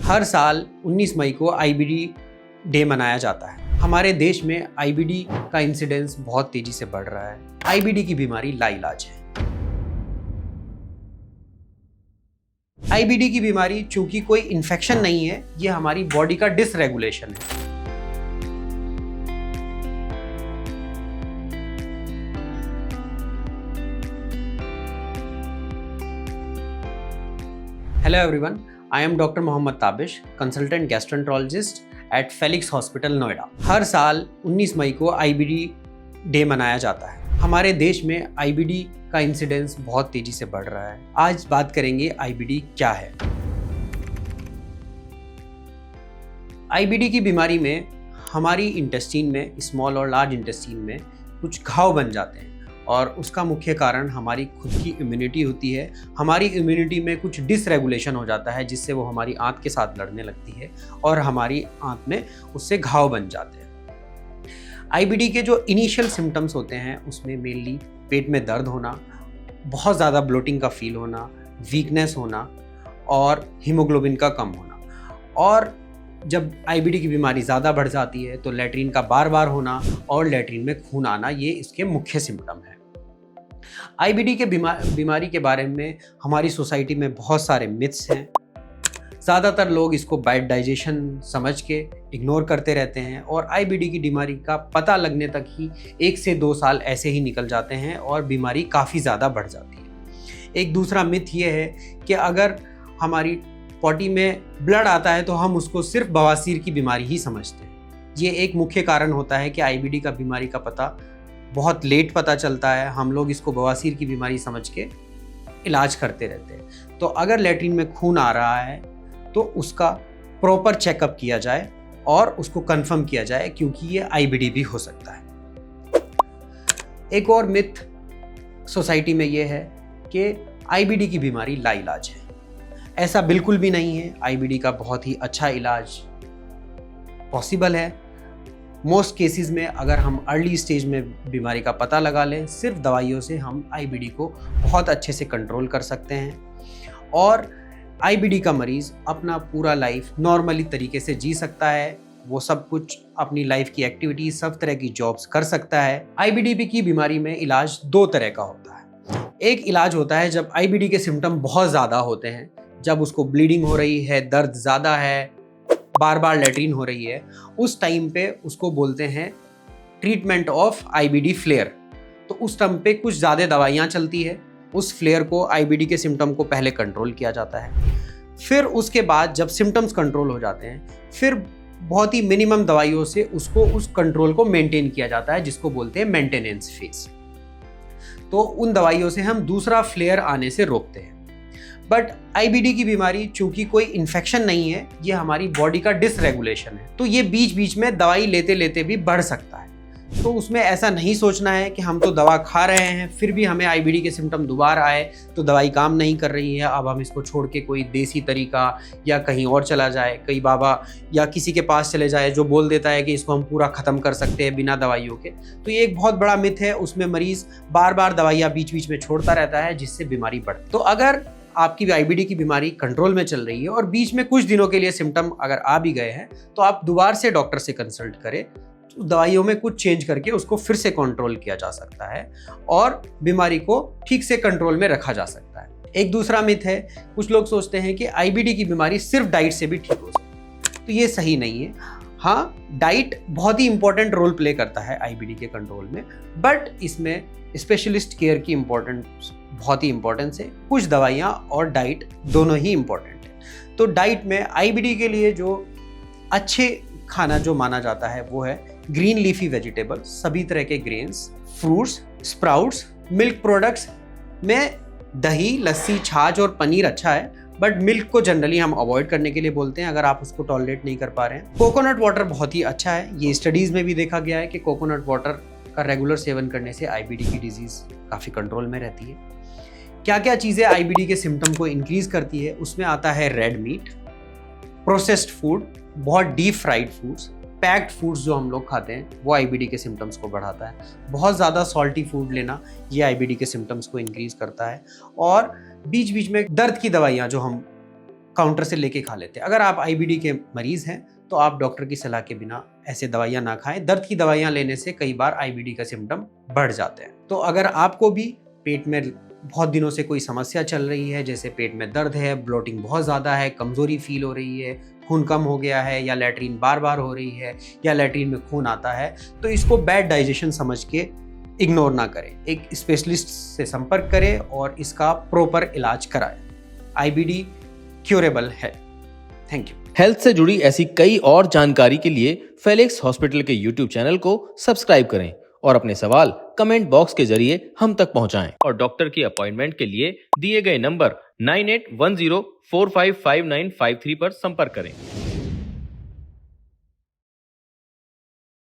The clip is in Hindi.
हर साल 19 मई को आईबीडी डे मनाया जाता है। हमारे देश में आईबीडी का इंसिडेंस बहुत तेजी से बढ़ रहा है। आईबीडी की बीमारी लाइलाज है। आईबीडी की बीमारी चूंकि कोई इन्फेक्शन नहीं है, ये हमारी बॉडी का डिसरेगुलेशन है। Hello everyone, I am Dr. Mohammad Tabish, consultant gastroenterologist at Felix Hospital, Noida. हर साल 19 मई को आईबीडी डे मनाया जाता है। हमारे देश में आईबीडी का इंसिडेंस बहुत तेजी से बढ़ रहा है। आज बात करेंगे आईबीडी क्या है। आईबीडी की बीमारी में हमारी इंटेस्टाइन में, स्मॉल और लार्ज इंटेस्टाइन में कुछ घाव बन जाते हैं और उसका मुख्य कारण हमारी खुद की इम्यूनिटी होती है। हमारी इम्यूनिटी में कुछ डिसरेगुलेशन हो जाता है, जिससे वो हमारी आंत के साथ लड़ने लगती है और हमारी आंत में उससे घाव बन जाते हैं। आईबीडी के जो इनिशियल सिम्टम्स होते हैं उसमें मेनली पेट में दर्द होना, बहुत ज़्यादा ब्लोटिंग का फील होना, वीकनेस होना और हीमोग्लोबिन का कम होना। और जब आईबीडी की बीमारी ज़्यादा बढ़ जाती है तो लैट्रिन का बार बार होना और लैट्रिन में खून आना, ये इसके मुख्य सिम्टम हैं। आईबीडी के बीमारी के बारे में हमारी सोसाइटी में बहुत सारे मिथ्स हैं। ज़्यादातर लोग इसको बैड डाइजेशन समझ के इग्नोर करते रहते हैं और आईबीडी की बीमारी का पता लगने तक ही 1 से 2 साल ऐसे ही निकल जाते हैं और बीमारी काफ़ी ज़्यादा बढ़ जाती है। एक दूसरा मिथ ये है कि अगर हमारी पॉटी में ब्लड आता है तो हम उसको सिर्फ बवासीर की बीमारी ही समझते हैं। ये एक मुख्य कारण होता है कि आईबीडी का बीमारी का पता बहुत लेट पता चलता है। हम लोग इसको बवासीर की बीमारी समझ के इलाज करते रहते हैं। तो अगर लैट्रिन में खून आ रहा है तो उसका प्रॉपर चेकअप किया जाए और उसको कंफर्म किया जाए, क्योंकि ये आईबीडी भी हो सकता है। एक और मिथ सोसाइटी में ये है कि आईबीडी की बीमारी लाइलाज है। ऐसा बिल्कुल भी नहीं है। आईबीडी का बहुत ही अच्छा इलाज पॉसिबल है। मोस्ट केसेस में अगर हम अर्ली स्टेज में बीमारी का पता लगा लें, सिर्फ दवाइयों से हम आईबीडी को बहुत अच्छे से कंट्रोल कर सकते हैं और आईबीडी का मरीज़ अपना पूरा लाइफ नॉर्मली तरीके से जी सकता है। वो सब कुछ अपनी लाइफ की एक्टिविटीज, सब तरह की जॉब्स कर सकता है। आईबीडी की बीमारी में इलाज 2 तरह का होता है। एक इलाज होता है जब आईबीडी के सिम्टम बहुत ज़्यादा होते हैं, जब उसको ब्लीडिंग हो रही है, दर्द ज़्यादा है, बार बार लैट्रिन हो रही है, उस टाइम पे उसको बोलते हैं ट्रीटमेंट ऑफ आईबीडी फ्लेयर। तो उस टाइम पे कुछ ज़्यादा दवाइयाँ चलती है। उस फ्लेयर को, आईबीडी के सिम्टम को पहले कंट्रोल किया जाता है। फिर उसके बाद जब सिम्टम्स कंट्रोल हो जाते हैं, फिर बहुत ही मिनिमम दवाइयों से उसको, उस कंट्रोल को मेंटेन किया जाता है, जिसको बोलते हैं मेंटेनेंस फेज। तो उन दवाइयों से हम दूसरा फ्लेयर आने से रोकते हैं। बट आईबीडी की बीमारी चूंकि कोई इन्फेक्शन नहीं है, ये हमारी बॉडी का डिसरेगुलेशन है, तो ये बीच बीच में दवाई लेते लेते भी बढ़ सकता है। तो उसमें ऐसा नहीं सोचना है कि हम तो दवा खा रहे हैं फिर भी हमें आईबीडी के सिम्टम दोबारा आए तो दवाई काम नहीं कर रही है, अब हम इसको छोड़ के कोई देसी तरीका या कहीं और चला जाए, कई बाबा या किसी के पास चले जाए जो बोल देता है कि इसको हम पूरा ख़त्म कर सकते हैं बिना दवाइयों के। तो ये एक बहुत बड़ा मिथ है। उसमें मरीज़ बार बार दवाइयाँ बीच बीच में छोड़ता रहता है, जिससे बीमारी बढ़। तो अगर आपकी आईबीडी की बीमारी कंट्रोल में चल रही है और बीच में कुछ दिनों के लिए सिम्टम अगर आ भी गए हैं, तो आप दोबारा से डॉक्टर से कंसल्ट करें। तो दवाइयों में कुछ चेंज करके उसको फिर से कंट्रोल किया जा सकता है और बीमारी को ठीक से कंट्रोल में रखा जा सकता है। एक दूसरा मिथ है, कुछ लोग सोचते हैं कि आईबीडी की बीमारी सिर्फ डाइट से भी ठीक हो सकती है। तो ये सही नहीं है। हाँ, डाइट बहुत ही इंपॉर्टेंट रोल प्ले करता है आईबीडी के कंट्रोल में, बट इसमें स्पेशलिस्ट केयर की बहुत ही इंपॉर्टेंस है। कुछ दवाइयाँ और डाइट दोनों ही इंपॉर्टेंट है। तो डाइट में आईबीडी के लिए जो अच्छे खाना जो माना जाता है वो है ग्रीन लीफी वेजिटेबल्स, सभी तरह के grains, fruits, sprouts, milk products में दही, लस्सी, छाछ और पनीर अच्छा है, बट मिल्क को जनरली हम अवॉइड करने के लिए बोलते हैं अगर आप उसको टॉलरेट नहीं कर पा रहे हैं। कोकोनट वाटर बहुत ही अच्छा है। ये स्टडीज़ में भी देखा गया है कि कोकोनट वाटर का रेगुलर सेवन करने से आईबीडी की डिजीज़ काफ़ी कंट्रोल में रहती है। क्या क्या चीज़ें आईबीडी के सिम्टम को इंक्रीज़ करती है, उसमें आता है रेड मीट, प्रोसेस्ड फूड, बहुत deep fried foods, packed foods जो हम लोग खाते हैं वो आईबीडी के सिम्टम्स को बढ़ाता है। बहुत ज़्यादा सॉल्टी फूड लेना ये आईबीडी के सिम्टम्स को इंक्रीज़ करता है। और बीच बीच में दर्द की दवाइयाँ जो हम काउंटर से लेके खा लेते हैं। अगर आप आईबीडी के मरीज हैं तो आप डॉक्टर की सलाह के बिना ऐसे दवाइयाँ ना खाएं। दर्द की दवाइयाँ लेने से कई बार आईबीडी का सिम्टम बढ़ जाते हैं। तो अगर आपको भी पेट में बहुत दिनों से कोई समस्या चल रही है, जैसे पेट में दर्द है, ब्लोटिंग बहुत ज़्यादा है, कमज़ोरी फील हो रही है, खून कम हो गया है, या लैट्रीन बार बार हो रही है, या लैट्रीन में खून आता है, तो इसको बैड डाइजेशन समझ के इग्नोर ना करें। एक स्पेशलिस्ट से संपर्क करें और इसका प्रॉपर इलाज कराएं। आईबीडी क्यूरेबल है। Thank you. हेल्थ से जुड़ी ऐसी कई और जानकारी के लिए फेलिक्स हॉस्पिटल के YouTube चैनल को सब्सक्राइब करें और अपने सवाल कमेंट बॉक्स के जरिए हम तक पहुंचाएं। और डॉक्टर की अपॉइंटमेंट के लिए दिए गए नंबर 9810455953 पर संपर्क करें।